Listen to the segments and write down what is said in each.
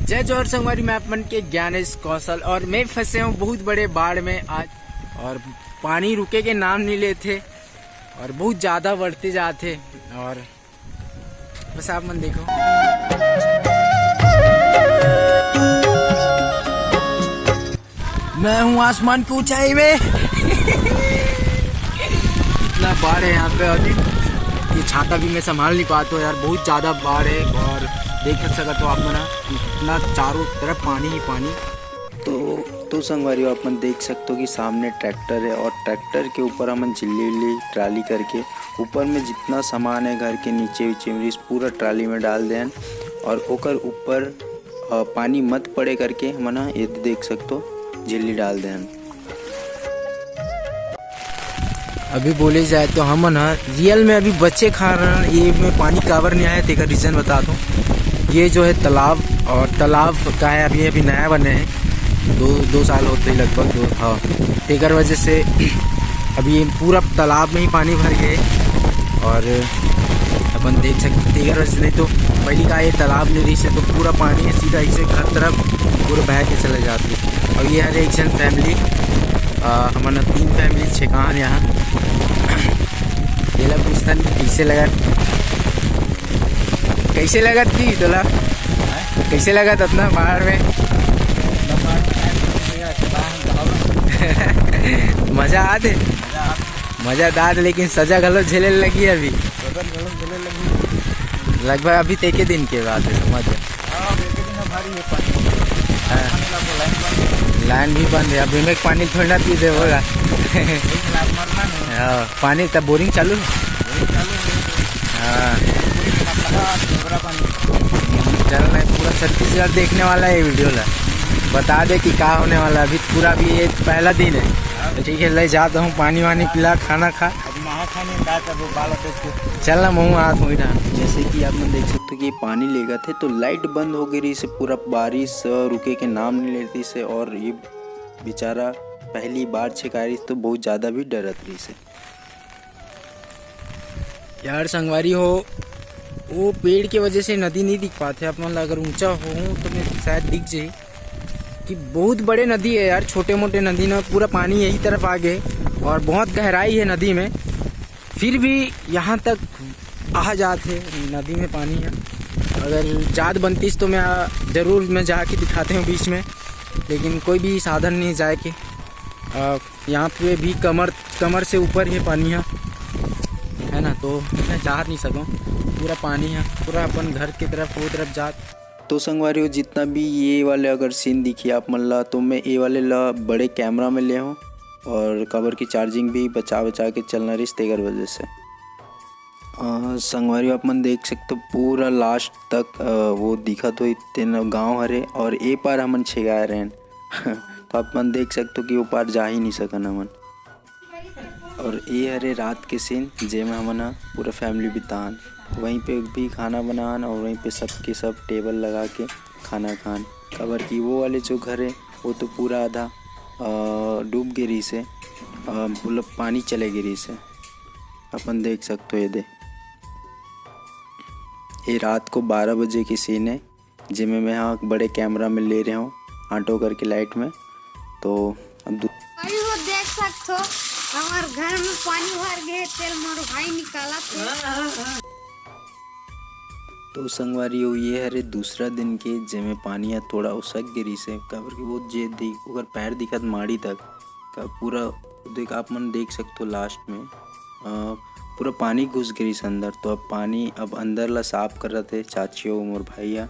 जय जोहर संगवारी, मैं अपन के ज्ञानेश कौशल और मैं फंसे हूँ बहुत बड़े बाढ़ में आज। और पानी रुके के नाम नहीं लेते और बहुत ज़्यादा बढ़ते जाते। और बस आप मन देखो, मैं हूँ आसमान की ऊंचाई में। इतना बाढ़ है यहाँ पे अभी, ये छाता भी मैं संभाल नहीं पाता हूँ यार, बहुत ज़्यादा बाढ़ है। और देख सकते तो आप मना इतना चारों तरफ पानी ही पानी। तो संगवारियों आप मन देख सकते हो कि सामने ट्रैक्टर है और ट्रैक्टर के ऊपर हम झिल्ली ट्राली करके ऊपर में जितना सामान है घर के नीचे चिमरीस पूरा ट्राली में डाल दें और ओकर ऊपर पानी मत पड़े करके हम ये देख सकते हो झिल्ली डाल दें। अभी बोले जाए तो हम ना रियल में अभी बच्चे खा रहे हैं। ये में पानी कावर नहीं आया, तेरा रीज़न बता दूँ। ये जो है तालाब, और तालाब का है अभी नया बने हैं, दो साल होते ही लगभग। हाँ, तेकर वजह से अभी पूरा तालाब में ही पानी भर गए। और अपन देख सकते तेकर वजह से, नहीं तो पहली का ये तालाब नहीं रही से तो पूरा पानी है सीधा इसे हर तरफ पूरा बह के चले जाती। और ये हर एक जन फैमिली, हमारा 3 फैमिली छे कहाँ यहाँ तेला पूछतन कैसे लगा थी तोला, कैसे लगा इतना बाहर में? मजा आते मजा दाद, लेकिन सजा गलत झेले लगी अभी लगभग अभी तेके दिन के बाद है, समझ। लाइन भी बंद है अभी, में पानी थोड़ी ना पी दे होगा। पानी तब बोरिंग चालू है। हाँ चल रहा है पूरा छत्तीसगढ़ देखने वाला है वीडियो ला, बता दे कि क्या होने वाला है। अभी पूरा भी ये पहला दिन है तो ठीक है, ले जाता हूँ पानी वानी पिला, खाना खा चल ना मुँह हाथ हो रहा। जैसे कि आप लोग देख सकते हो कि पानी ले गए थे तो लाइट बंद हो गई से पूरा बारिश रुके के नाम नहीं लेती से। और ये बेचारा पहली बार छिकारी तो बहुत ज़्यादा भी डरत रही से यार। संगवारी हो, वो पेड़ की वजह से नदी नहीं दिख पाते। आप मतलब अगर ऊंचा हो तो मैं शायद दिख जाए कि बहुत बड़े नदी है यार। छोटे मोटे नदी ना पूरा पानी यही तरफ आ गए और बहुत गहराई है नदी में, फिर भी यहाँ तक आ जाते नदी में पानी है। अगर ज़्यादा बनती तो मैं ज़रूर मैं जाके दिखाते हूँ बीच में, लेकिन कोई भी साधन नहीं जाए के। यहाँ पे भी कमर से ऊपर ही पानी है ना, तो मैं जा नहीं सकूँ, पूरा पानी है पूरा अपन घर की तरफ वो तरफ जा। तो संगवारियों जितना भी ये वाले अगर सीन दिखी आप मन ला तो मैं ये वाले ला बड़े कैमरा में ले हूँ और कवर की चार्जिंग भी बचा के चलना रही तेगर वजह से। संगवारियों आप मन देख सकते हो पूरा लास्ट तक वो दिखा तो इतने गांव हरे और ए पार हमन छेगा रहे हैं। तो आप मन देख सकते हो कि वो पार जा ही नहीं सकन हमन। और ये हरे रात के सीन जेमें हमन पूरा फैमिली बितान, वहीं पे भी खाना बनान और वहीं पे सबके सब टेबल लगा के खाना खान। कबर की वो वाले जो घर है वो तो पूरा आधा डूब गिरी से, पूरा पानी चले गिरी से। अपन देख सकते हो ये रात को 12 बजे की सीन है जिसमें मैं यहाँ बड़े कैमरा में ले रहा हूँ आटो करके लाइट में। तो अब देख सकते हो हमारे घर में पानी भर गए, तेल मारो भाई निकाला थे। तो संगवारियों ये हरे दूसरा दिन के जेमे पानी है थोड़ा उसक गिरी से कबर के वो जे अगर पैर दिखत माड़ी तक का पूरा देख आप मन देख सकते हो लास्ट में पूरा पानी घुस गिरी से अंदर। तो अब पानी अब अंदर ला साफ कर रहे थे चाचियों मोर भैया।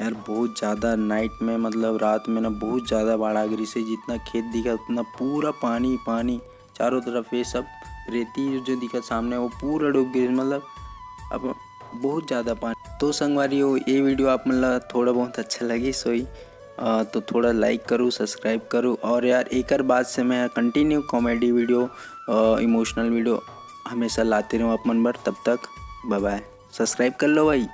यार बहुत ज़्यादा नाइट में मतलब रात में ना बहुत ज़्यादा बाढ़ आ गिरी से, जितना खेत दिखा उतना पूरा पानी पानी चारों तरफ। ये सब रेती जो दिखा सामने वो पूरा डूब गई, मतलब अब बहुत ज़्यादा पानी। तो संगवारियों ये वीडियो आप मतलब थोड़ा बहुत अच्छा लगी सोई तो थोड़ा लाइक करूँ सब्सक्राइब करूँ। और यार एक बात से मैं continue comedy video emotional video हमेशा लाते रहूँ आप मन पर। तब तक बाय बाय, सब्सक्राइब कर लो भाई।